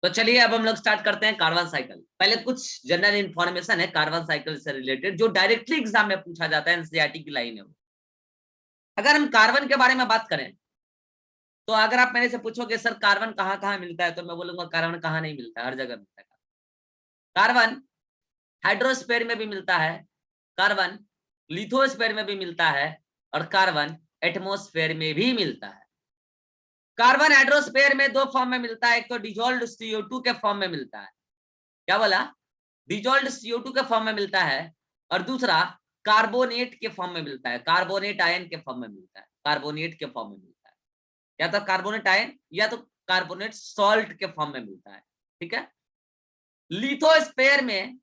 तो चलिए अब हम लोग स्टार्ट करते हैं कार्बन साइकिल। पहले कुछ जनरल इंफॉर्मेशन है कार्बन साइकिल से रिलेटेड जो डायरेक्टली एग्जाम में पूछा जाता है, एनसीईआरटी की लाइन है वो। अगर हम कार्बन के बारे में बात करें तो अगर आप मेरे से पूछोगे सर कार्बन कहाँ कहाँ मिलता है, तो मैं बोलूंगा कार्बन कहाँ नहीं मिलता, हर जगह मिलता है। कार्बन हाइड्रोस्फीयर में भी मिलता है, कार्बन लिथोस्फीयर में भी मिलता है, और कार्बन एटमॉस्फेयर में भी मिलता है। कार्बन हाइड्रोस्फीयर में दो फॉर्म में मिलता है, एक तो डिजोल्व्ड CO2 के फॉर्म में मिलता है। क्या बोला? डिजोल्व्ड CO2 के फॉर्म में मिलता है, और दूसरा कार्बोनेट के फॉर्म में मिलता है, कार्बोनेट आयन के फॉर्म में मिलता है, कार्बोनेट के फॉर्म में मिलता है, या तो कार्बोनेट आयन या तो कार्बोनेट सॉल्ट के फॉर्म में मिलता है। ठीक है, लिथोस्फीयर में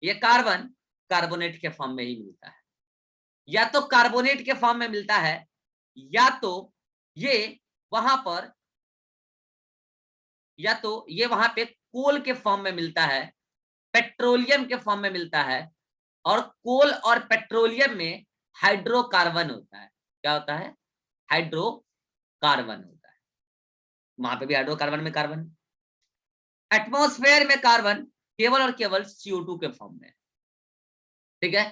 ये कार्बन कार्बोनेट के फॉर्म में ही मिलता है, या तो कार्बोनेट के फॉर्म में मिलता है, या तो ये वहां पर या तो ये वहां पे कोल के फॉर्म में मिलता है, पेट्रोलियम के फॉर्म में मिलता है, और कोल और पेट्रोलियम में हाइड्रोकार्बन होता है। क्या होता है? हाइड्रोकार्बन होता है, वहां पे भी हाइड्रोकार्बन में कार्बन। एटमॉस्फेयर में कार्बन केवल और केवल CO2 के फॉर्म में। ठीक है,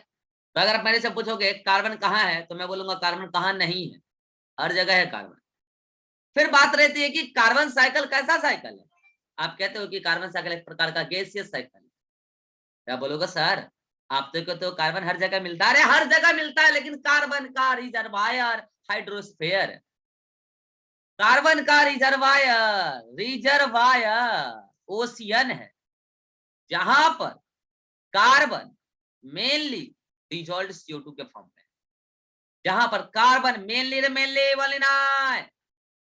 तो अगर आप मेरे से पूछोगे कार्बन कहाँ है, तो मैं बोलूंगा कार्बन कहाँ नहीं है, हर जगह है कार्बन। फिर बात रहती है कि कार्बन साइकिल कैसा साइकिल है। आप कहते हो कि कार्बन साइकिल एक प्रकार का गैसियस साइकिल है। क्या बोलोगे सर, आप तो कहते हो कार्बन हर जगह मिलता है। अरे हर जगह मिलता है, लेकिन कार्बन का रिजर्वायर हाइड्रोस्फीयर है। कार्बन का रिजर्वायर ओशियन है, जहां पर कार्बन मेनली डिजॉल्व्ड CO2 के फॉर्म में, जहां पर कार्बन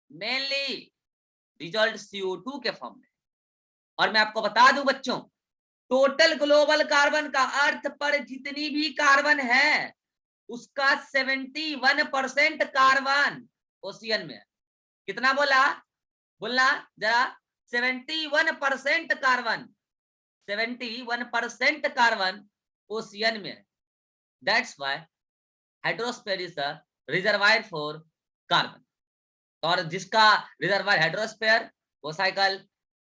मेनली डिजॉल्व्ड CO2 के फॉर्म में। और मैं आपको बता दूं बच्चों, टोटल ग्लोबल कार्बन का अर्थ पर जितनी भी कार्बन है उसका 71% कार्बन ओशियन में है। कितना बोला? बोलना जरा। 71% कार्बन, 71% कार्बन ओशियन में है। That's why hydrosphere is the reservoir for carbon. और जिसका रिजर्वायर हाइड्रोस्फीयर, वो साइकिल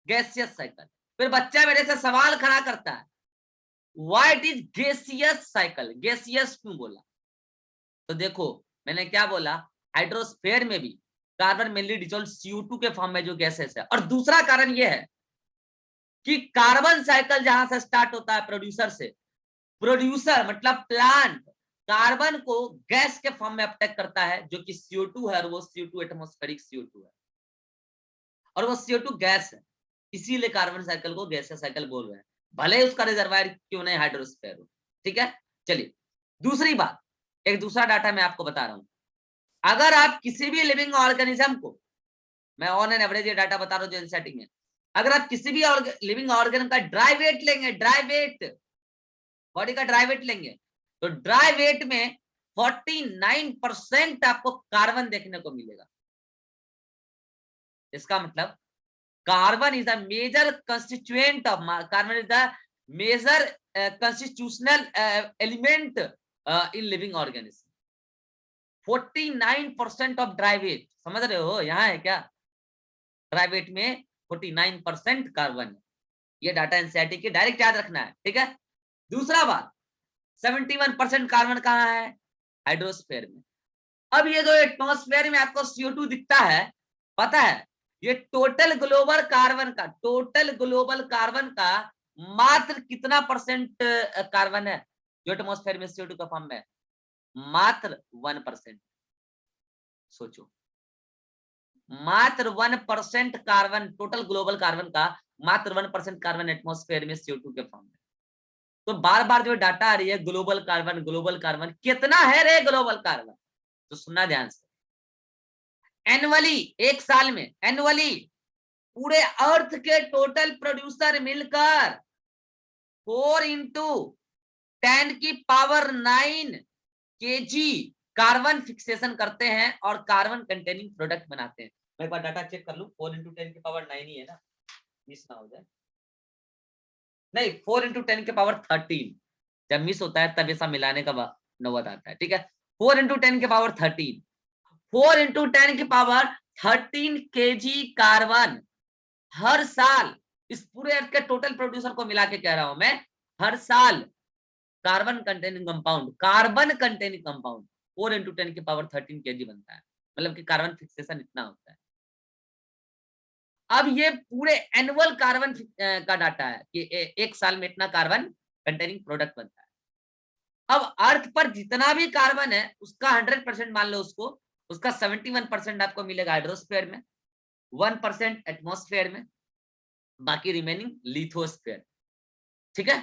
गैसियस साइकिल। फिर बच्चा मेरे से सवाल खड़ा करता है, why it is gaseous cycle, gaseous क्यों बोला? तो देखो मैंने क्या बोला, हाइड्रोस्फीयर में भी कार्बन मेनली डिसॉल्व CO2 के फॉर्म में जो गैसेस है। और दूसरा कारण यह है कि कार्बन साइकिल जहां से स्टार्ट होता है प्रोड्यूसर से, प्रोड्यूसर मतलब प्लांट कार्बन को गैस के फॉर्म में अपटेक करता है जो कि CO2 है, और वो CO2 एटमॉस्फेरिक CO2 है, और वो CO2 गैस है। इसीलिए कार्बन साइकिल को गैसियस साइकिल बोल रहे हैं, भले ही उसका रिजर्वायर क्यों नहीं हाइड्रोस्फीयर हो। ठीक है, चलिए दूसरी बात, एक दूसरा डाटा मैं आपको बता रहा हूं। अगर आप किसी भी लिविंग ऑर्गेनिज्म को, मैं ऑन एन एवरेज ये डाटा बता रहा हूं जो एनसीईआरटी में, अगर आप किसी भी लिविंग ऑर्गेनिज्म का ड्राई वेट लेंगे, ड्राई वेट, बॉडी का ड्राई वेट लेंगे, तो ड्राई वेट में 49% आपको कार्बन देखने को मिलेगा। इसका मतलब carbon is the major constituent of, carbon is the major constitutional element in living organism. 49% of dry weight, समझ रहे हो यहाँ है क्या? ड्राई वेट में 49% कार्बन है। ये डाटा एनसीईआरटी की डायरेक्ट याद रखना है। ठीक है, दूसरा बात, 71% कार्बन कहाँ है? हाइड्रोस्फीयर में। अब ये जो एटमॉस्फेयर में आपको CO2 दिखता है, पता है ये टोटल ग्लोबल कार्बन का मात्र कितना परसेंट कार्बन है जो एटमॉस्फेयर में CO2 का फॉर्म में है? मात्र 1%। सोचो, मात्र 1% कार्बन, टोटल ग्लोबल कार्बन का मात्र 1% कार्बन एटमॉस्फेयर में CO2 के फॉर्म में। तो बार बार जो डाटा आ रही है ग्लोबल कार्बन, ग्लोबल कार्बन, कितना है रे ग्लोबल कार्बन? तो सुनना ध्यान से, एनुअली, एक साल में एनुअली पूरे अर्थ के टोटल प्रोड्यूसर मिलकर 4x10⁹ kg कार्बन फिक्सेशन करते हैं और कार्बन कंटेनिंग प्रोडक्ट बनाते हैं। मैं एक बार डाटा चेक कर लूं, 4x10⁹ ही है ना, मिस ना हो जाए। नहीं, 4x10⁻13, जब मिस होता है तब ऐसा मिलाने का नौबत आता है। ठीक है, 4x10⁻13, 4x10⁻13 kg कार्बन हर साल इस पूरे अर्थ के टोटल प्रोड्यूसर को मिला के कह रहा हूं मैं, हर साल कार्बन कंटेनिंग कंपाउंड 4 × 10⁻13 kg बनता है, मतलब कि कार्बन फिक्सेशन इतना होता है। अब ये पूरे एनुअल कार्बन का डाटा है कि एक साल में इतना कार्बन कंटेनिंग प्रोडक्ट बनता है। अब अर्थ पर जितना भी कार्बन है उसका 100% मान लो उसको, उसका 71% आपको मिलेगा हाइड्रोस्फीयर में, 1% एटमॉस्फेयर में, बाकी रिमेनिंग लिथोस्फीयर। ठीक है,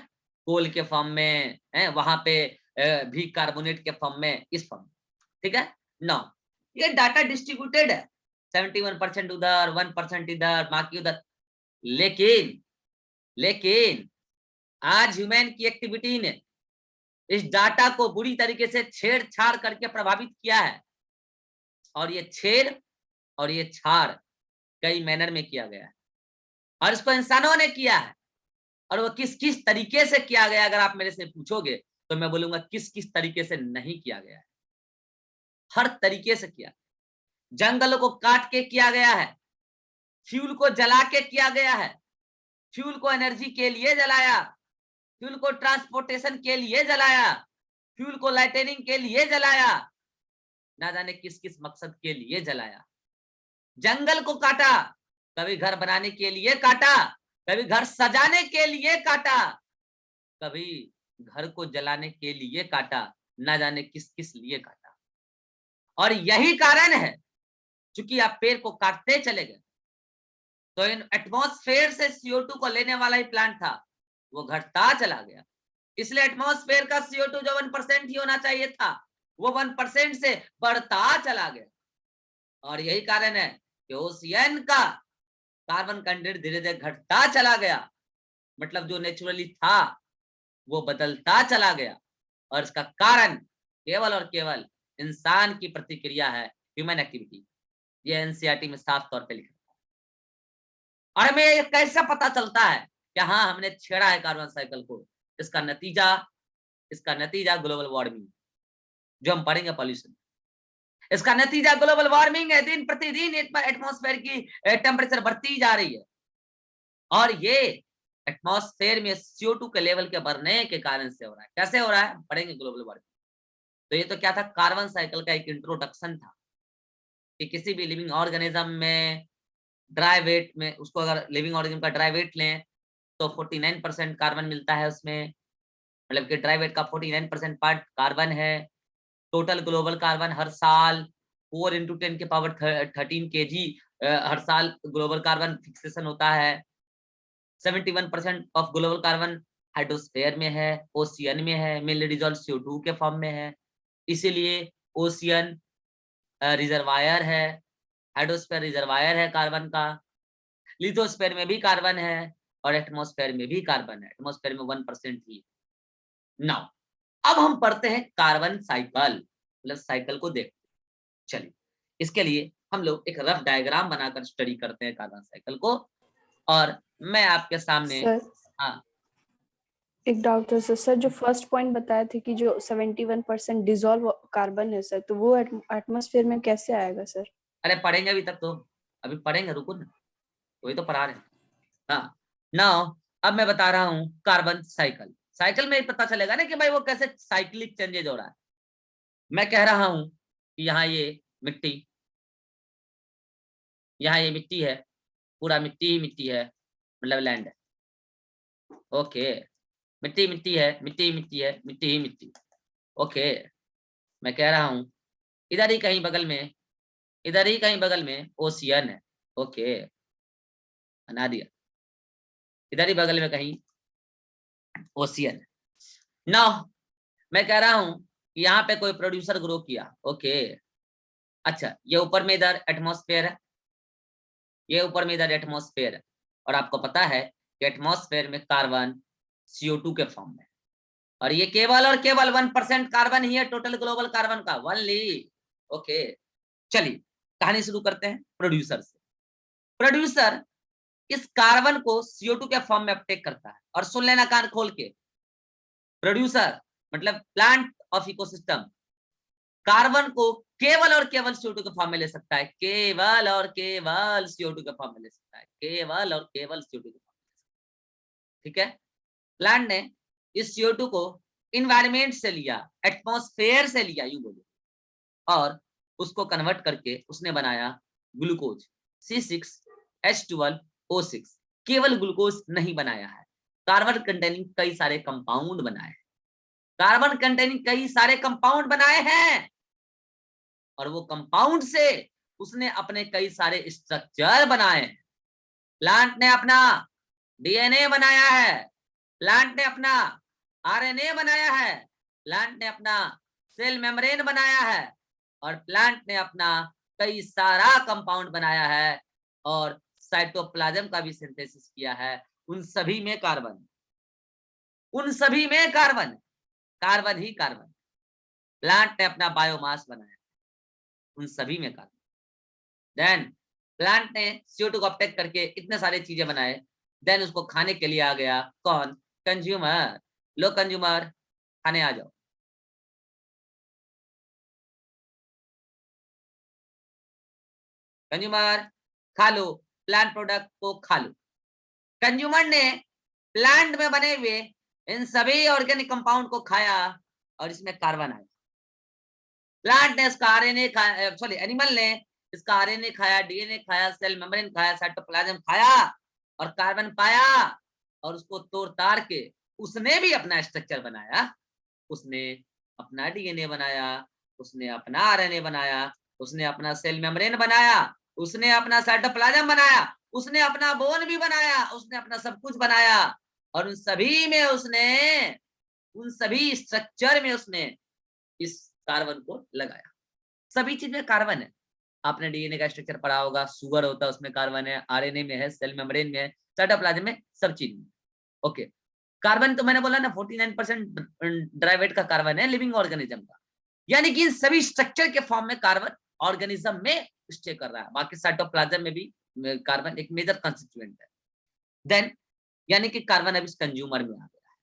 कोल के फॉर्म में है, वहां पे भी कार्बोनेट के फॉर्म में, इस फॉर्म में। ठीक है, नौ ये डाटा डिस्ट्रीब्यूटेड है, 71% उधर, 1% इधर, बाकी उधर। लेकिन आज ह्यूमन की एक्टिविटी ने इस डाटा को बुरी तरीके से छेड़छाड़ करके प्रभावित किया है, और ये छेड़ और ये छाड़ कई मैनर में किया गया है, और इसको इंसानों ने किया है। और वो किस किस तरीके से किया गया, अगर आप मेरे से पूछोगे तो मैं बोलूंगा किस किस तरीके से नहीं किया गया है। हर तरीके से किया, जंगलों को काट के किया गया है, फ्यूल को जला के किया गया है, फ्यूल को एनर्जी के लिए जलाया, फ्यूल को ट्रांसपोर्टेशन के लिए जलाया, फ्यूल को लाइटनिंग के लिए जलाया, ना जाने किस किस मकसद के लिए जलाया। जंगल को काटा, कभी घर बनाने के लिए काटा, कभी घर सजाने के लिए काटा, कभी घर को जलाने के लिए काटा, ना जाने किस किस लिए काटा। और यही कारण है, चूंकि आप पेड़ को काटते चले गए तो इन एटमॉस्फेयर से CO2 को लेने वाला ही प्लांट था वो घटता चला गया। इसलिए एटमॉस्फेयर का CO2 जो 1% ही होना चाहिए था वो 1% से बढ़ता चला गया। और यही कारण है कि ओशियन का कार्बन कंटेंट धीरे धीरे घटता चला गया, मतलब जो नेचुरली था वो बदलता चला गया। और इसका कारण केवल और केवल इंसान की प्रतिक्रिया है, ह्यूमन एक्टिविटी। ये एनसीईआरटी में साफ तौर पे लिखा है। और हमें ये कैसे पता चलता है कि हाँ हमने छेड़ा है कार्बन साइकिल को? इसका नतीजा ग्लोबल वार्मिंग, जो हम पढ़ेंगे पॉल्यूशन। इसका नतीजा ग्लोबल वार्मिंग है। दिन प्रतिदिन एटमॉस्फेयर की टेम्परेचर बढ़ती जा रही है, और ये एटमॉस्फेयर में CO2 के लेवल के बढ़ने के कारण से हो रहा है। कैसे हो रहा है पढ़ेंगे ग्लोबल वार्मिंग। तो ये तो क्या था, कार्बन साइकिल का एक इंट्रोडक्शन था कि किसी भी लिविंग ऑर्गेनिज्म में ड्राई वेट में, उसको अगर लिविंग ऑर्गेनिज्म का ड्राई वेट लें तो 49% कार्बन मिलता है उसमें, मतलब कि ड्राई वेट का 49% पार्ट कार्बन है। टोटल ग्लोबल कार्बन हर साल 4 × 10⁻13 kg हर साल ग्लोबल कार्बन फिक्सेशन होता है। 71% ऑफ ग्लोबल कार्बन हाइड्रोस्फीयर में है, ओशियन में है, मेनली डिसॉल्व्ड CO2 के फॉर्म में है। इसीलिए ओशियन रिजर्वायर है, हाइड्रोस्फीयर रिजर्वायर है कार्बन का। लिथोस्फीयर में भी कार्बन है और एटमॉस्फेयर में भी कार्बन है, एटमॉस्फेयर में 1% ही। नाउ अब हम पढ़ते हैं कार्बन साइकिल, मतलब साइकिल को देखते हैं। चलिए इसके लिए हम लोग एक रफ डायग्राम बनाकर स्टडी करते हैं कार्बन साइकिल को, और मैं आपके सामने सर हाँ एक डाउट था सर जो फर्स्ट पॉइंट बताया थे कि जो 71% डिसॉल्व कार्बन है सर, तो वो एटमॉस्फेयर में कैसे आएगा सर? अरे पढ़ेंगे अभी तक तो, अभी पढ़ेंगे, रुको ना, वही तो पढ़ा रहे हैं। हाँ नाउ अब मैं बता रहा हूँ कार्बन साइकिल। साइकिल में पता चलेगा ना कि भाई वो कैसे साइक्लिक चेंजेज हो रहा है। मैं कह रहा हूँ कि यहाँ ये मिट्टी, यहाँ ये मिट्टी है, पूरा मिट्टी ही मिट्टी है, मतलब लैंड है। ओके, मिट्टी मिट्टी है, मिट्टी मिट्टी है, मिट्टी ही मिट्टी। ओके, मैं कह रहा हूँ इधर ही कहीं बगल में, इधर ही कहीं बगल में ओशियन है। ओके, बना दिया, इधर ही बगल में कहीं ओशियन है। नाउ मैं कह रहा हूँ कि यहाँ पे कोई प्रोड्यूसर ग्रो किया। ओके, अच्छा ये ऊपर में इधर एटमॉस्फेयर है, ये ऊपर में इधर एटमॉस्फेयर है, और आपको पता है कि एटमॉस्फेयर में कार्बन CO2 के फॉर्म में, और ये केवल और केवल 1% कार्बन ही है टोटल ग्लोबल कार्बन का, ओनली। ओके, चलिए कहानी शुरू करते हैं प्रोड्यूसर से। प्रोड्यूसर इस कार्बन को CO2 के फॉर्म में अपटेक करता है, और सुन लेना कान खोल के, प्रोड्यूसर मतलब प्लांट ऑफ इकोसिस्टम कार्बन को केवल और केवल CO2 के फॉर्म में ले सकता है, केवल और केवल CO2 के फॉर्म में ले सकता है, केवल और केवल CO2 के फॉर्म में। ठीक है, प्लांट ने इस CO2 को इन्वायरमेंट से लिया, एटमॉस्फेयर से लिया यूं बोलो, और उसको कन्वर्ट करके उसने बनाया ग्लूकोज C6H12O6। केवल ग्लूकोज नहीं बनाया है, कार्बन कंटेनिंग कई सारे कंपाउंड बनाए हैं, कार्बन कंटेनिंग कई सारे कंपाउंड बनाए हैं, और वो कंपाउंड से उसने अपने कई सारे स्ट्रक्चर बनाए हैं। प्लांट ने अपना DNA बनाया है, प्लांट ने अपना RNA बनाया है, प्लांट ने अपना सेल मेम्ब्रेन बनाया है, और प्लांट ने अपना कई सारा कंपाउंड बनाया है, और साइटोप्लाज्म का भी सिंथेसिस किया है। उन सभी में कार्बन, उन सभी में कार्बन, कार्बन ही कार्बन। प्लांट ने अपना बायोमास बनाया, उन सभी में कार्बन। देन प्लांट ने CO2 को अपटेक करके इतने सारे चीजें बनाए, देन उसको खाने के लिए आ गया कौन? कंज्यूमर। लो कंज्यूमर, खाने आ जाओ। कंज्यूमर खा लो, प्लांट प्रोडक्ट को खा लो। कंज्यूमर ने प्लांट में बने हुए इन सभी ऑर्गेनिक कंपाउंड को खाया, और इसमें कार्बन आया। प्लांट ने इसका RNA खाया, सॉरी एनिमल ने इसका RNA खाया, DNA खाया, सेल मेम्ब्रेन खाया, साइटोप्लाज्म खाया, और कार्बन पाया, और उसको तोड़ ताड़ के उसने भी अपना स्ट्रक्चर बनाया। उसने अपना DNA बनाया, उसने अपना RNA बनाया, उसने अपना सेल मेम्ब्रेन बनाया, उसने अपना साइटोप्लाज्म बनाया, उसने अपना बोन भी बनाया, उसने अपना सब कुछ बनाया, और उन सभी में उसने, उन सभी स्ट्रक्चर में उसने इस कार्बन को लगाया। सभी चीज में कार्बन है। आपने DNA का स्ट्रक्चर पढ़ा होगा, शुगर होता है उसमें कार्बन है, RNA में है, सेल मेम्ब्रेन में है, साइटोप्लाज्म में, सब चीज में। ओके, कार्बन तो मैंने बोला ना 49% ड्राई वेट का कार्बन है लिविंग ऑर्गेनिज्म का, यानी कि इन सभी स्ट्रक्चर के फॉर्म में कार्बन ऑर्गेनिज्म में स्टे कर रहा है। बाकी साइटोप्लाज्म में भी कार्बन एक मेजर कंस्टिट्यूएंट है। देन यानी कि कार्बन अब इस कंज्यूमर में आ गया है,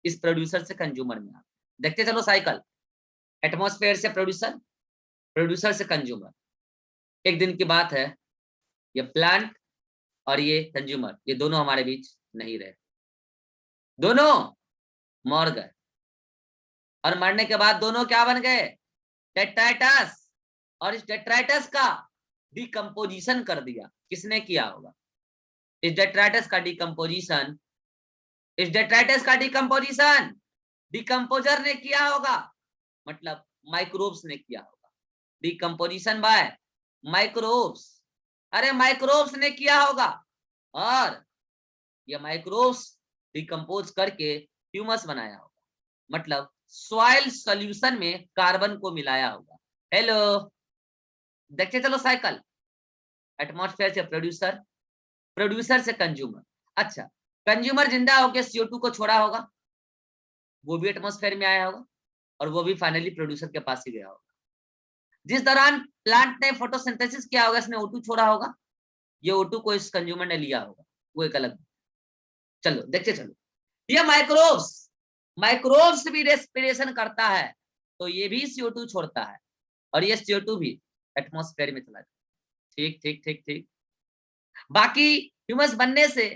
इस प्रोड्यूसर से कंज्यूमर में आ गया। देखते चलो साइकिल, एटमॉस्फेयर से प्रोड्यूसर, प्रोड्यूसर से कंज्यूमर। एक दिन की बात है, ये प्लांट और ये कंज्यूमर, ये दोनों हमारे बीच नहीं रहे, दोनों मर गए, और मरने के बाद दोनों क्या बन गए? डेट्राइटस। और इस डेट्राइटस का डिकम्पोजिशन कर दिया। किसने किया होगा? इस डेट्राइटस का डिकम्पोजिशन, इस डेट्राइटस का डिकम्पोजिशन डिकम्पोजर ने किया होगा, मतलब माइक्रोब्स ने किया होगा। डिकम्पोजिशन बाय माइक्रोब्स, अरे माइक्रोब्स ने किया होगा, और ये माइक्रोब्स डिकम्पोज करके ह्यूमस बनाया होगा, मतलब सॉइल सॉल्यूशन में कार्बन को मिलाया होगा। हेलो, देखते चलो साइकिल, एटमॉस्फेयर से प्रोड्यूसर, प्रोड्यूसर से कंज्यूमर। अच्छा, कंज्यूमर जिंदा होकर CO2 को छोड़ा होगा, वो भी एटमॉस्फेयर में आया होगा, और वो भी फाइनली प्रोड्यूसर के पास ही गया होगा। जिस दौरान प्लांट ने फोटोसिंथेसिस किया होगा, इसने O2 छोड़ा होगा, ये O2 को इस कंज्यूमर ने लिया होगा, वो एक अलग। चलो देखते चलो, ये माइक्रोब्स, माइक्रोब्स भी रेस्पिरेशन करता है, तो ये भी CO2 छोड़ता है, और ये CO2 भी एटमॉस्फेयर में चला जाता है। ठीक ठीक ठीक ठीक। बाकी ह्यूमस बनने से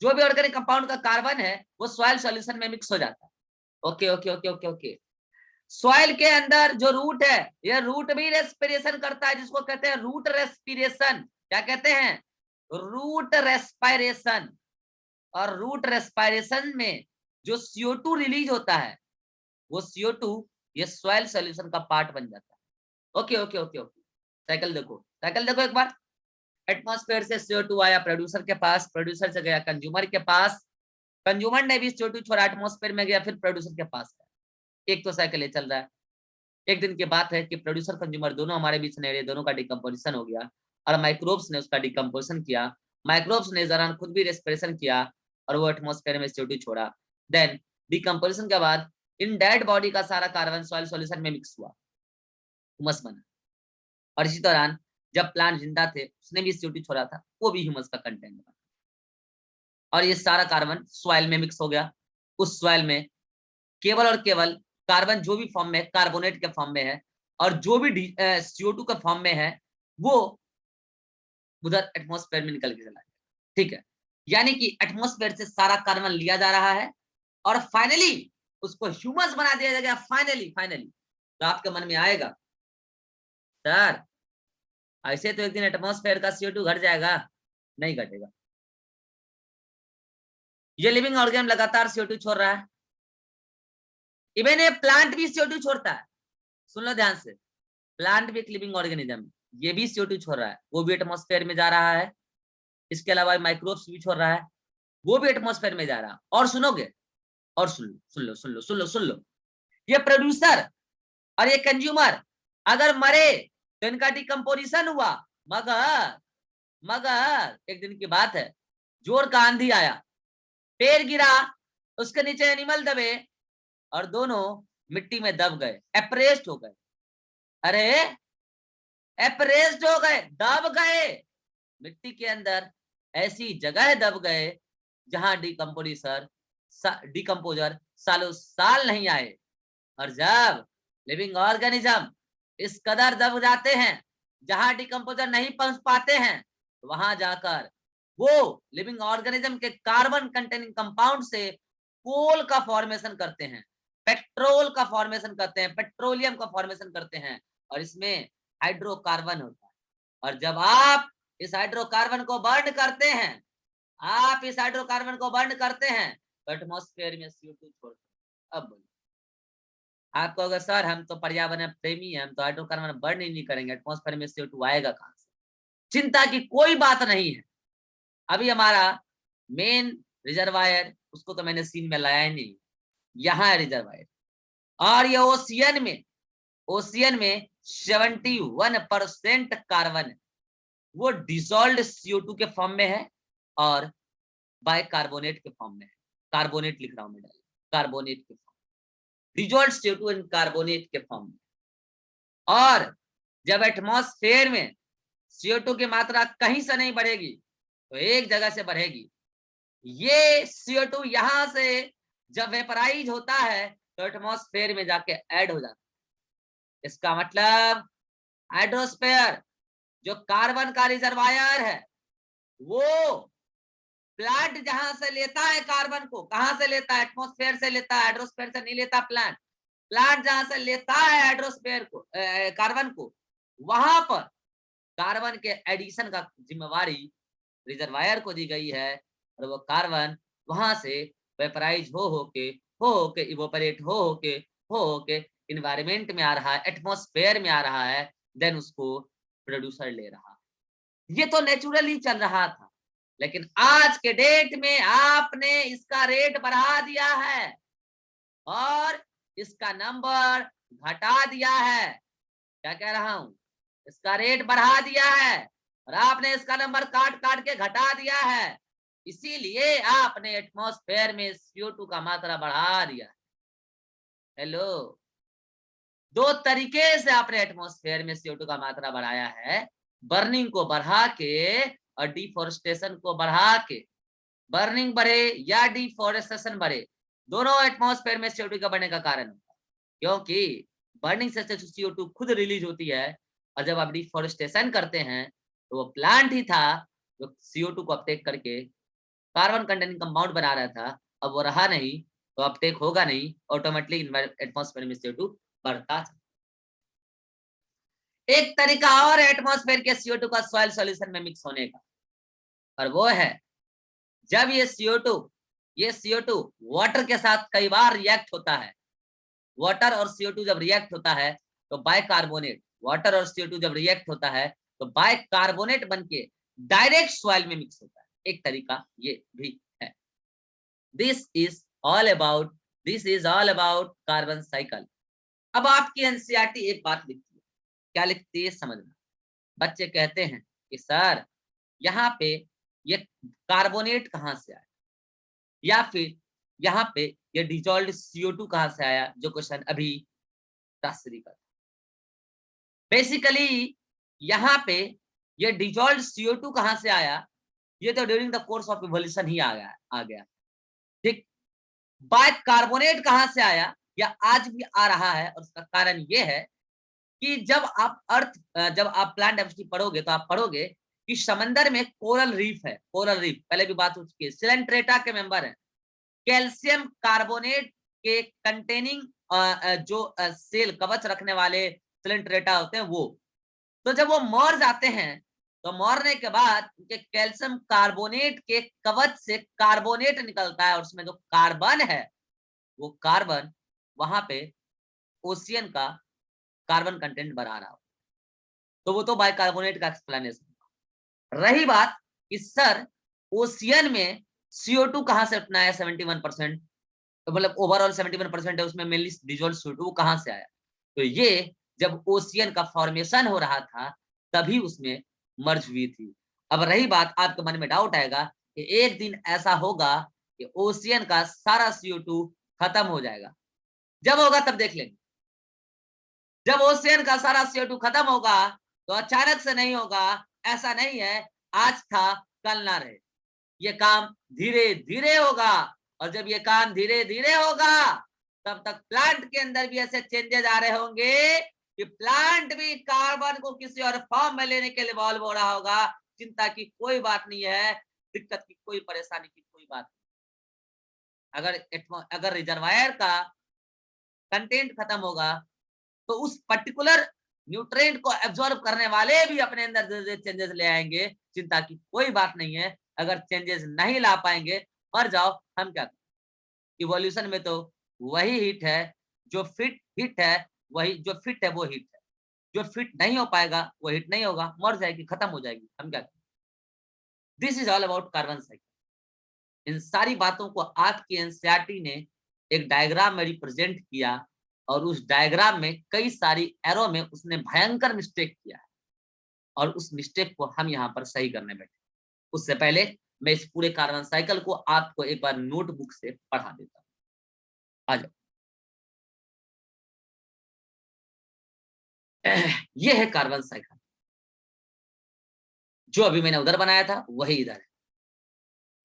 जो भी ऑर्गेनिक कंपाउंड का कार्बन है वो सॉइल सॉल्यूशन में मिक्स हो जाता है। Okay okay okay okay okay. Soil के अंदर जो रूट है, ये रूट भी रेस्पिरेशन करता है, जिसको कहते हैं रूट रेस्पिरेशन। क्या कहते हैं? Root respiration. और रूट रेस्पिरेशन में जो CO2 रिलीज होता है, वो CO2 ये सॉइल सॉल्यूशन का पार्ट बन जाता है। Okay okay okay okay. Cycle देखो, साइकिल देखो एक बार। एटमॉस्फेयर से CO2 आया प्रोड्यूसर के पास, प्रोड्यूसर से गया कंज्यूमर के पास, कंज्यूमर ने भी CO2 छोड़ा, एटमॉस्फेयर में गया, फिर प्रोड्यूसर के पास गया। एक तो साइकिल ये चल रहा है। एक दिन की बात है कि प्रोड्यूसर कंज्यूमर दोनों हमारे बीच नहीं रहे, दोनों का डिकम्पोजिशन हो गया, और माइक्रोब्स ने उसका डिकम्पोजिशन किया। माइक्रोब्स ने दौरान खुद भी रेस्पिरेशन किया, और वो एटमॉस्फेयर में CO2 छोड़ा। देन डिकम्पोजिशन के बाद इन डेड बॉडी का सारा कार्बन सॉइल सॉल्यूशन में मिक्स हुआ, ह्यूमस बना। और इसी दौरान जब प्लांट जिंदा थे, उसने भी CO2 छोड़ा था, वो भी ह्यूमस का कंटेंट बना, और ये सारा कार्बन सॉइल में मिक्स हो गया। उस सॉइल में केवल और केवल कार्बन जो भी फॉर्म में, कार्बोनेट के फॉर्म में है, और जो भी CO2 के फॉर्म में है, वो उधर एटमॉस्फेयर में निकल के चला गया। ठीक है, यानी कि एटमॉस्फेयर से सारा कार्बन लिया जा रहा है और फाइनली उसको ह्यूमस बना दिया जाएगा। फाइनली तो आपके मन में आएगा, सर ऐसे तो एक दिन एटमॉस्फेयर का CO2 घट जाएगा। नहीं घटेगा। ये लिविंग ऑर्गेनिज्म लगातार CO2 छोड़ रहा है। इवन ये प्लांट भी CO2 छोड़ता है। सुन लो ध्यान से, प्लांट भी एक लिविंग ऑर्गेनिज्म, ये भी CO2 छोड़ रहा है, वो भी एटमॉस्फेयर में जा रहा है। इसके अलावा माइक्रोब्स भी छोड़ रहा है, वो भी एटमॉस्फेयर में जा रहा है। और सुनोगे, और सुन लो, ये प्रोड्यूसर और ये कंज्यूमर अगर मरे तो इनका डिकम्पोजिशन हुआ, मगर एक दिन की बात है, जोर का आंधी आया, पेड़ गिरा, उसके नीचे एनिमल दबे और दोनों मिट्टी में दब गए, एप्रेस्ड हो गए। अरे एप्रेस्ड हो गए, दब गए मिट्टी के अंदर, ऐसी जगह दब गए जहां डिकम्पोजर सालों साल नहीं आए। और जब लिविंग ऑर्गेनिज्म इस कदर दब जाते हैं जहां डिकम्पोजर नहीं पहुंच पाते हैं, तो वहां जाकर वो लिविंग ऑर्गेनिज्म के कार्बन कंटेनिंग कंपाउंड से कोल का फॉर्मेशन करते हैं, पेट्रोल का फॉर्मेशन करते हैं, पेट्रोलियम का फॉर्मेशन करते हैं, और इसमें हाइड्रोकार्बन होता है। और जब आप इस हाइड्रोकार्बन को बर्न करते हैं, आप इस हाइड्रोकार्बन को बर्न करते हैं तो एटमॉस्फेयर में CO2 छोड़ते हैं। अब बोलिए, आपको अगर सर हम तो पर्यावरण प्रेमी हैं, हम तो हाइड्रोकार्बन बर्न ही नहीं करेंगे, एटमॉस्फेयर में CO2 आएगा कहां से? चिंता की कोई बात नहीं है। अभी हमारा मेन रिजर्वायर, उसको तो मैंने सीन में लाया ही नहीं, यहाँ है रिजर्वायर। और ये ओशियन में 71% कार्बन वो डिसॉल्व्ड CO2 के फॉर्म में है और बाइकार्बोनेट के फॉर्म में है। कार्बोनेट लिख रहा हूं मैं, कार्बोनेट के फॉर्म, डिसॉल्व्ड CO2 इन कार्बोनेट के फॉर्म में। और जब एटमॉस्फेयर में CO2 की मात्रा कहीं से नहीं बढ़ेगी तो एक जगह से बढ़ेगी। ये CO2 यहां से जब वेपराइज होता है तो एटमॉस्फेयर में जाके ऐड हो जाता है। इसका मतलब हाइड्रोस्फीयर जो कार्बन का रिजर्वायर है, वो प्लांट जहां से लेता है कार्बन को, कहां से लेता है? एटमॉस्फेयर से लेता है, हाइड्रोस्फीयर से नहीं लेता। प्लांट जहां से लेता है हाइड्रोस्फीयर को, कार्बन को, वहां पर कार्बन के एडिशन का जिम्मेवारी रिजर्वायर को दी गई है और वो कार्बन वहां से वेपराइज हो के इवोपरेट हो के इन्वायरमेंट में आ रहा है, एटमॉस्फेयर में आ रहा है, देन उसको प्रोड्यूसर ले रहा है। ये तो नेचुरली चल रहा था, लेकिन आज के डेट में आपने इसका रेट बढ़ा दिया है और इसका नंबर घटा दिया है। क्या कह रहा हूं? इसका रेट बढ़ा दिया है और आपने इसका नंबर काट काट के घटा दिया है। इसीलिए आपने एटमॉस्फेयर में CO2 का मात्रा बढ़ा दिया। हेलो, दो तरीके से आपने एटमॉस्फेयर में CO2 का मात्रा बढ़ाया है, बर्निंग को बढ़ा के और डिफोरेस्टेशन को बढ़ा के। बर्निंग बढ़े या डिफोरेस्टेशन बढ़े, दोनों एटमॉस्फेयर में CO2 का बढ़ने का कारण होता है, क्योंकि बर्निंग से CO2 खुद रिलीज होती है और जब आप डिफोरेस्टेशन करते हैं तो वो प्लांट ही था जो CO2 को अपटेक करके कार्बन कंटेनिंग कंपाउंड बना रहा था। अब वो रहा नहीं तो अपटेक होगा नहीं, ऑटोमेटिकली एटमॉस्फेयर में CO2 बढ़ता था। एक तरीका और एटमॉस्फेयर के CO2 का सॉइल सॉल्यूशन में मिक्स होने का, और वो है जब ये CO2 वाटर के साथ कई बार रिएक्ट होता है। वाटर और CO2 जब रिएक्ट होता है तो बाइकार्बोनेट, वाटर और CO2 जब रिएक्ट होता है तो बाइकार्बोनेट बनके डायरेक्ट सॉइल में मिक्स होता है। एक तरीका ये भी है। This is all about carbon cycle. अब आपकी एनसीईआरटी एक बात लिखती है, क्या लिखती है समझना। बच्चे कहते हैं कि सर यहाँ पे ये कार्बोनेट कहां से आया, या फिर यहाँ पे ये डिजॉल्व्ड CO2 कहां से आया, जो क्वेश्चन अभी तासरी का। बेसिकली यहाँ पे ये डिजॉल्व्ड CO2 कहां से आया, ये तो during the course of evolution ही आ गया। ठीक, बाइकार्बोनेट कहां से आया या आज भी आ रहा है, और उसका कारण ये है कि जब आप प्लांट डाइवर्सिटी पढ़ोगे तो आप पढ़ोगे कि समंदर में कोरल रीफ है, कोरल रीफ पहले भी बात हो चुकी है, सिलेंट्रेटा के मेंबर है, कैल्शियम कार्बोनेट के कंटेनिंग जो सेल कवच रखने वाले सिलेंट्रेटा होते हैं वो, तो जब वो मर जाते हैं तो मरने के बाद उनके कैल्शियम कार्बोनेट के कवच से कार्बोनेट निकलता है और उसमें जो कार्बन है वो कार्बन वहां पे ओशियन का कार्बन कंटेंट बढ़ा रहा हो, तो वो तो बाइकार्बोनेट का एक्सप्लेनेशन। रही बात कि सर ओशियन में CO2 कहां से उठना है 71%, तो मतलब ओवरऑल 71% है उसमें मेनली डिजोल्व CO2 वो कहां से आया, तो ये जब ओशियन का फॉर्मेशन हो रहा था तभी उसमें मर्ज हुई थी। अब रही बात, आपके मन में डाउट आएगा कि एक दिन ऐसा होगा कि ओशियन का सारा CO2 खत्म हो जाएगा, जब होगा तब देख लेंगे। जब ओशियन का सारा CO2 खत्म होगा तो अचानक से नहीं होगा, ऐसा नहीं है आज था कल ना रहे, ये काम धीरे धीरे होगा, और जब ये काम धीरे धीरे होगा तब तक प्लांट के अंदर भी ऐसे चेंजेस आ रहे होंगे कि प्लांट भी कार्बन को किसी और फॉर्म में लेने के लिए इवॉल्व हो रहा होगा। चिंता की कोई बात नहीं है, दिक्कत की कोई परेशानी की कोई बात नहीं। अगर रिजर्वायर का कंटेंट खत्म होगा तो उस पर्टिकुलर न्यूट्रिएंट को एब्जॉर्ब करने वाले भी अपने अंदर धीरे चेंजेस ले आएंगे, चिंता की कोई बात नहीं है। अगर चेंजेस नहीं ला पाएंगे मर जाओ, हम क्या करें। इवोल्यूशन में तो वही हिट है, जो फिट हिट है वही, जो फिट है वो हिट है, जो फिट नहीं हो पाएगा वो हिट नहीं होगा, मर जाएगी, खत्म हो जाएगी, हम क्या करें। This is all about carbon cycle. इन सारी बातों को आपकी एनसीईआरटी ने एक डायग्राम में रिप्रेजेंट किया और उस डायग्राम में कई सारी एरो में उसने भयंकर मिस्टेक किया है और उस मिस्टेक को हम यहाँ पर सही करने बैठे। उससे पहले मैं इस पूरे कार्बन साइकिल को आपको एक बार नोटबुक से पढ़ा देता हूँ। आ जाओ। ये है कार्बन साइकिल, जो अभी मैंने उधर बनाया था वही इधर है,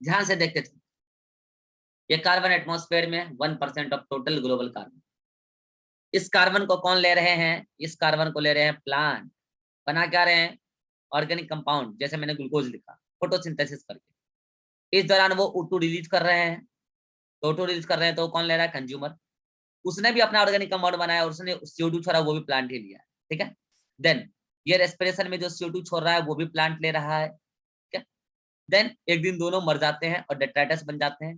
ध्यान से देखते थे। ये कार्बन एटमॉस्फेयर में 1% ऑफ टोटल ग्लोबल कार्बन। इस कार्बन को कौन ले रहे हैं, इस कार्बन को ले रहे हैं प्लांट। बना क्या रहे हैं, ऑर्गेनिक कंपाउंड, जैसे मैंने ग्लूकोज लिखा, फोटोसिंथेसिस करके। इस दौरान वो O2 रिलीज कर रहे हैं, तो O2 रिलीज कर रहे हैं तो कौन ले रहा है, कंज्यूमर। उसने भी अपना ऑर्गेनिक कंपाउंड बनाया और उसने CO2 छोड़ा, वो भी प्लांट ही लिया है, ठीक है। देन ये रेस्पिरेशन में जो CO2 छोड़ रहा है वो भी प्लांट ले रहा है, ठीक है। देन एक दिन दोनों मर जाते हैं और डेट्राइटस बन जाते हैं।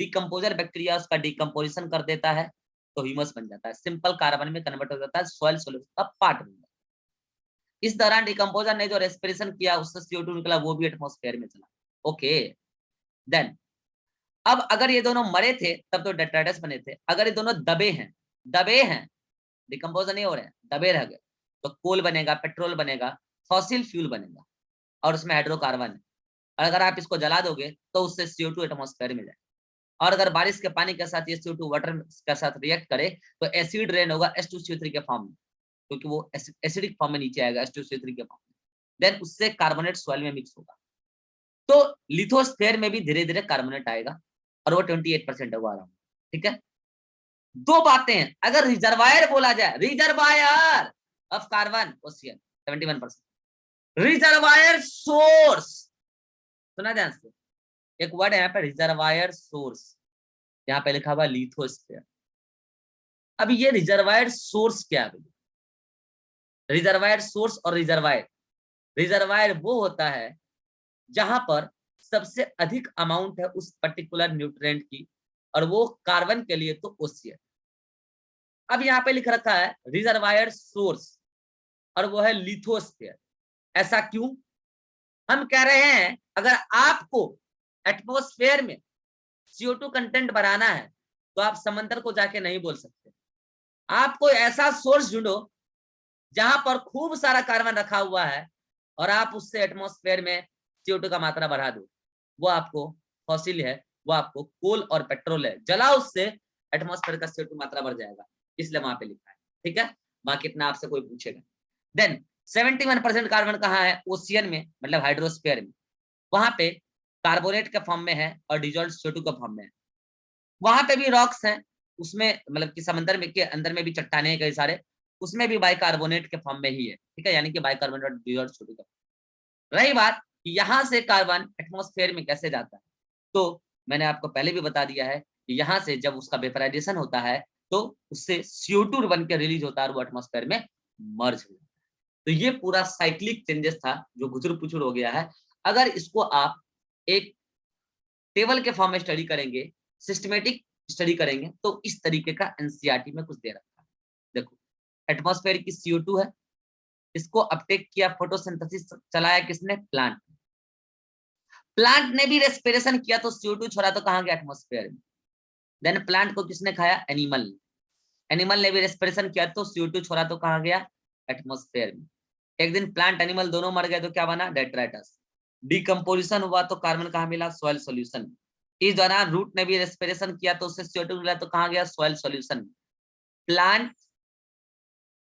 डिकम्पोजर बैक्टीरिया उसका डिकम्पोजिशन कर देता है तो ह्यूमस बन जाता है, सिंपल कार्बन में कन्वर्ट हो जाता है, सॉइल सॉल्यूशन का पार्ट बन जाता है। इस दौरान डिकम्पोजर ने जो रेस्पिरेशन किया उससे CO2 निकला, वो भी एटमॉस्फेयर में चला, ओके। देन अब अगर ये दोनों मरे थे तब तो डेट्राइटस बने थे, अगर ये दोनों दबे हैं डिकम्पोज नहीं हो रहे हैं, दबे रह गए, तो कोल बनेगा, पेट्रोल बनेगा, फॉसिल फ्यूल बनेगा और उसमें हाइड्रोकार्बन है। और अगर आप इसको जला दोगे तो उससे CO2 एटमॉस्फेयर में जाए, और अगर बारिश के पानी के साथ ये CO2 वाटर के साथ रिएक्ट करे तो एसिड रेन होगा H2CO3 के फॉर्म में, क्योंकि वो एसिडिक फॉर्म में नीचे आएगा H2CO3 के फॉर्म में। देन उससे कार्बोनेट सॉइल में मिक्स होगा, तो लिथोस्फेयर में भी धीरे धीरे कार्बोनेट आएगा और वो 28% होगा आराम, ठीक है। दो बातें हैं, अगर रिजर्वायर बोला जाए, reservoir of carbon ocean 71%, reservoir source, सुना ध्यान से, एक वर्ड है यहाँ पे रिजर्वायर सोर्स, यहाँ पे लिखा हुआ लिथोस्फेयर। अब ये रिजर्वायर सोर्स क्या है, रिजर्वायर सोर्स और रिजर्वायर वो होता है जहां पर सबसे अधिक अमाउंट है उस पर्टिकुलर न्यूट्रिएंट की, और वो कार्बन के लिए तो ओशियन। अब यहाँ पे लिख रखा है रिजर्वायर सोर्स और वो है लिथोस्फेयर। ऐसा क्यों, हम कह रहे हैं अगर आपको एटमॉस्फेयर में CO2 कंटेंट बढ़ाना है तो आप समंदर को जाके नहीं बोल सकते, आपको ऐसा सोर्स ढूंढो जहां पर खूब सारा कार्बन रखा हुआ है और आप उससे एटमॉस्फेयर में CO2 का मात्रा बढ़ा दो। वो आपको फॉसिल है, वो आपको कोल और पेट्रोल है, जलाओ, उससे एटमॉस्फेयर का CO2 मात्रा बढ़ जाएगा, इसलिए वहां पे लिखा है, ठीक है। बाकी इतना आपसे कोई पूछेगा। देन 71% कार्बन कहाँ है, ओशियन में, मतलब हाइड्रोस्फीयर में, वहां पे कार्बोनेट के फॉर्म में है और डिजॉल्व्ड CO2 के फॉर्म में है। वहां पे भी रॉक्स हैं, उसमें मतलब कि समंदर में के अंदर में भी चट्टाने हैं कई सारे, उसमें भी बाइकार्बोनेट के फॉर्म में ही है, ठीक है, यानी कि बाइकार्बोनेट और डिजॉल्व्ड CO2 का। रही बात यहां से कार्बन एटमॉस्फेयर में कैसे जाता है, तो मैंने आपको पहले भी बता दिया है कि यहां से जब उसका वेपराइजेशन होता है तो उससे CO2 बन के रिलीज होता है और वो एटमॉस्फेयर में मर्ज हो जाता है। तो ये पूरा साइक्लिक चेंजेस था जो गुचुर पुचुर हो गया है। अगर इसको आप एक टेबल के फॉर्म में स्टडी करेंगे, सिस्टमेटिक स्टडी करेंगे, तो इस तरीके का एनसीईआरटी में कुछ दे रखा है। देखो, एटमॉस्फेयर की CO2 है, इसको अपटेक किया, फोटोसिंथेसिस चलाया किसने? प्लांट। प्लांट ने भी रेस्पिरेशन किया तो CO2 छोड़ा तो कहां गया? एटमॉस्फेयर में। देन प्लांट को किसने खाया? एनिमल। एनिमल ने भी रेस्पिरेशन किया तो CO2 छोड़ा तो कहां गया? एटमॉस्फेयर में। एक दिन प्लांट एनिमल दोनों मर गए तो क्या बना? डेट्राइटस। डिकम्पोजिशन हुआ तो कार्बन कहां मिला? Soil solution. इस दौरान रूट ने भी रेस्पिरेशन किया तो उससे CO2 मिला तो कहां गया? Soil solution. प्लांट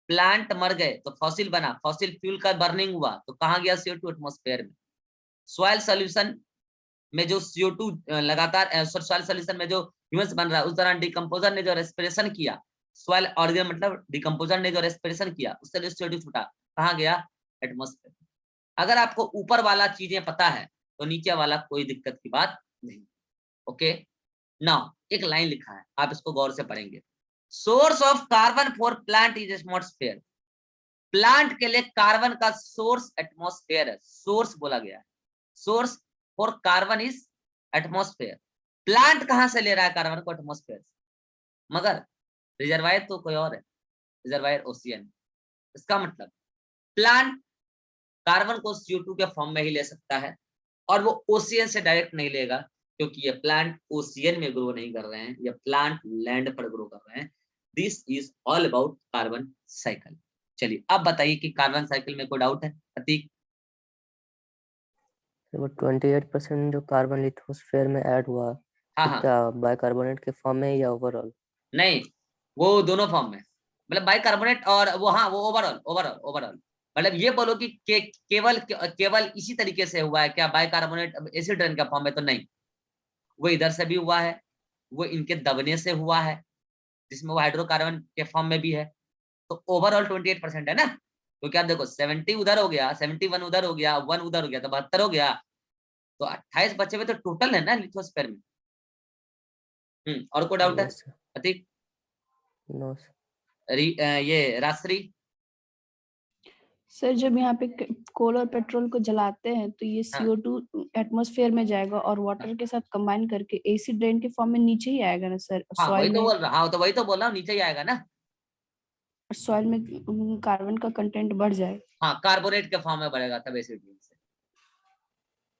प्लांट मर गए तो फॉसिल बना, फॉसिल फ्यूल का बर्निंग हुआ तो कहां गया? CO2 एटमॉस्फेयर में। सॉइल सॉल्यूशन में जो CO2 लगातार सॉइल सॉल्यूशन में जो ह्यूमस बन रहा है, उस दौरान डिकम्पोजर ने जो रेस्पिरेशन किया, सॉइल ऑर्गेन मतलब डिकम्पोजर ने जो रेस्पिरेशन किया, उससे जो CO2 छूटा कहां गया? एटमॉस्फेयर। अगर आपको ऊपर वाला चीजें पता है तो नीचे वाला कोई दिक्कत की बात नहीं। ओके, नाउ एक लाइन लिखा है, आप इसको गौर से पढ़ेंगे। Source of carbon for plant is atmosphere. Plant के लिए कार्बन का सोर्स एटमॉस्फेयर है। सोर्स बोला गया है, source for carbon is atmosphere. Plant कहां से ले रहा है कार्बन को? एटमॉस्फेयर से। मगर रिजर्वायर तो कोई और है, रिजर्वायर ओशियन। इसका मतलब प्लांट कार्बन को CO2 के फॉर्म में ही ले सकता है और वो ओशियन से डायरेक्ट नहीं लेगा, क्योंकि ये प्लांट ओशियन में ग्रो नहीं कर रहे हैं, ये प्लांट लैंड पर ग्रो कर रहे हैं। This is all about carbon cycle. चलिए अब बताइए कि कार्बन साइकिल में कोई डाउट है? प्रतीक। वो 28% जो कार्बन लिथोस्फेयर में ऐड हुआ, हाँ तो हाँ, क्या बाइकार्बोनेट के फॉर्म में या ओवरऑल? नहीं, वो दोनों फॉर्म में, मतलब बाइकार्बोनेट और वो, हाँ वो ओवरऑल ओवरऑल ओवरऑल। मतलब ये बोलो कि केवल इसी तरीके से हुआ है क्या? बाइकार्बोनेट एसिड रेन का फॉर्म में तो नहीं, वो इधर से भी हुआ है, वो इनके दबने से हुआ है जिसमें वो हाइड्रोकार्बन के फॉर्म में भी है। तो ओवरऑल 28% है ना। तो क्या देखो, 70 उधर हो गया, 71 उधर हो गया, 1 उधर हो गया तो 72 हो गया। तो 28 बचे हुए तो टोटल है ना लिथोस्फेयर में। और कोई डाउट है? Yes sir. प्रतीक। नो ये राजश्री। सर जब यहाँ पे कोल और पेट्रोल को जलाते हैं तो ये हाँ CO2 एटमॉस्फेयर में जाएगा और वाटर के साथ कंबाइन करके एसिड रेन के फॉर्म में नीचे ही आएगा ना सर? हाँ, वही सॉइल तो में, बोल रहा, हाँ तो वही तो बोल रहा हूँ, नीचे ही आएगा ना। सॉइल में कार्बन का कंटेंट बढ़ जाए। हाँ, कार्बोनेट के फॉर्म में बढ़ेगा तब एसिड रेन से।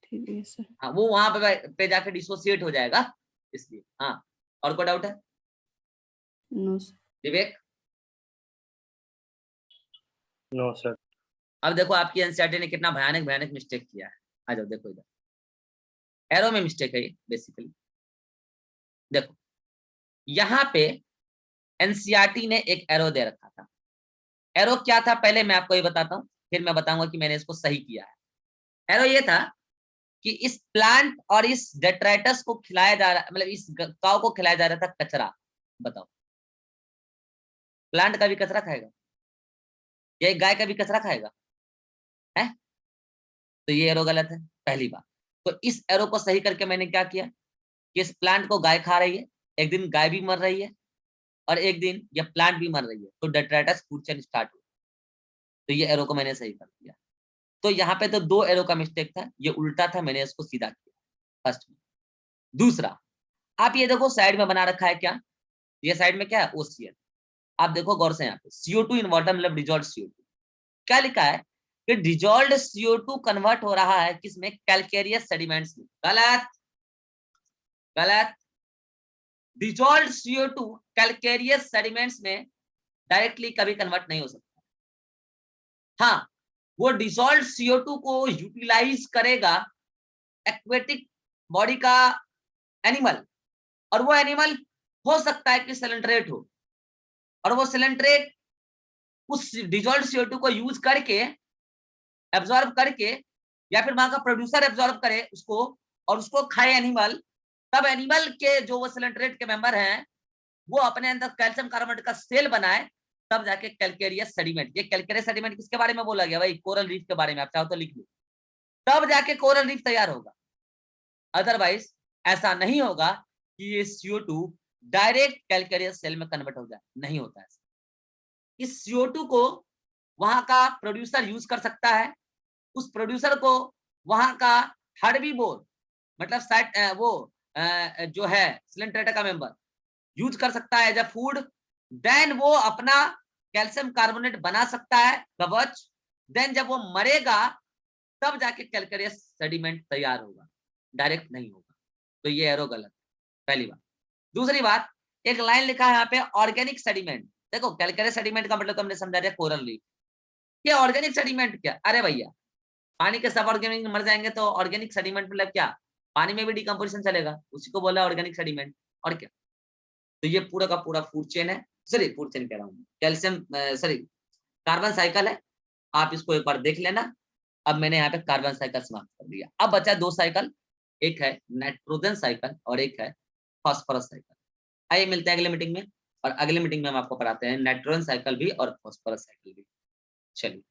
ठीक है सर। हाँ, वो वहां पे जाके डिसोसिएट हो जाएगा, इसलिए। हाँ, और कोई डाउट है? No sir. Vivek. No sir. अब देखो आपकी एनसीईआरटी ने कितना भयानक भयानक मिस्टेक किया है। आ जाओ देखो इधर, एरो में मिस्टेक है ये बेसिकली। देखो यहाँ पे एनसीईआरटी ने एक एरो दे रखा था। एरो क्या था पहले मैं आपको ये बताता हूँ, फिर मैं बताऊंगा कि मैंने इसको सही किया है। एरो ये था कि इस प्लांट और इस डेट्राइटस को खिलाया जा रहा, मतलब इस काऊ को खिलाया जा रहा था कचरा। बताओ, प्लांट का भी कचरा खाएगा या एक गाय का भी कचरा खाएगा? है? तो ये एरो गलत है, पहली बात। तो इस एरो को सही करके मैंने क्या किया कि इस प्लांट को गाय खा रही है, एक दिन गाय भी मर रही है और एक दिन ये प्लांट भी मर रही है, तो डेट्राइटस फूड चेन स्टार्ट हुआ। तो ये एरो को मैंने सही कर दिया। तो यहाँ पे तो 2 एरो का मिस्टेक था, ये उल्टा था, मैंने इसको सीधा किया फर्स्ट में। दूसरा, आप ये देखो साइड में बना रखा है क्या? ये साइड में क्या है? ओशियन। आप देखो गौर से, यहाँ पे CO2 इन वाटर मतलब डिजॉल्व्ड CO2। क्या लिखा है कि डिजॉल्व्ड CO2 कन्वर्ट हो रहा है किसमें? कैल्केरियस सेडिमेंट्स में। गलत, गलत। डिजॉल्व्ड CO2 कैल्केरियस सेडिमेंट्स में डायरेक्टली कभी कन्वर्ट नहीं हो सकता। हाँ, वो डिसॉल्व CO2 को यूटिलाइज करेगा एक्वेटिक बॉडी का एनिमल, और वो एनिमल हो सकता है कि सिलेंट्रेट हो, और वो सिलेंट्रेट उस डिसॉल्व CO2 को यूज करके, एब्जॉर्ब करके, या फिर वहां का प्रोड्यूसर एब्जॉर्ब करे उसको और उसको खाए एनिमल। तब एनिमल के जो वो सिलेंट्रेट के मेंबर हैं वो अपने अंदर कैल्शियम कार्बोनेट का सेल बनाए, तब जाके कैल्केरियस सेडिमेंट। ये कैल्केरियस सेडिमेंट किसके बारे में बोला गया भाई? कोरल रीफ के बारे में। आप चाहो तो लिख लो, तब जाके कोरल रीफ तैयार होगा। अदरवाइज ऐसा नहीं होगा कि ये CO2 डायरेक्ट कैल्केरियस सेल में कन्वर्ट हो जाए, नहीं होता ऐसा। इस CO2 को वहां का प्रोड्यूसर यूज कर सकता है, उस प्रोड्यूसर को वहां का हर्बीवोर मतलब वो जो है सिलेंट्रेटा का मेंबर यूज कर सकता है एज अ फूड, देन वो अपना कैल्शियम कार्बोनेट बना सकता है कवच, देन जब वो मरेगा तब जाके कैल्केरियस सेडिमेंट तैयार होगा, डायरेक्ट नहीं होगा। तो ये एरो गलत, पहली बात। दूसरी बात, एक लाइन लिखा है यहाँ पे ऑर्गेनिक सेडिमेंट। देखो कैल्केरियस सेडिमेंट का मतलब तो हमने समझा दिया कोरल रीफ। ये ऑर्गेनिक सेडिमेंट क्या? अरे भैया पानी के सब ऑर्गेनिक मर जाएंगे तो ऑर्गेनिक सेडिमेंट मतलब क्या? पानी में भी डिकम्पोजिशन चलेगा, उसी को बोला ऑर्गेनिक सेडिमेंट, और क्या? तो ये पूरा का पूरा फूड चेन है, सॉरी फूड चेन कह रहा हूँ, कैल्शियम सॉरी कार्बन साइकिल है। आप इसको एक बार देख लेना। अब मैंने यहाँ पे कार्बन साइकिल समाप्त कर दिया। अब बचा दो साइकिल, एक है नाइट्रोजन साइकिल और एक है फास्फोरस साइकिल। आइए मिलते हैं अगले मीटिंग में, और अगले मीटिंग में हम आपको पढ़ाते हैं नाइट्रोजन साइकिल भी और फास्फोरस साइकिल भी। चलिए।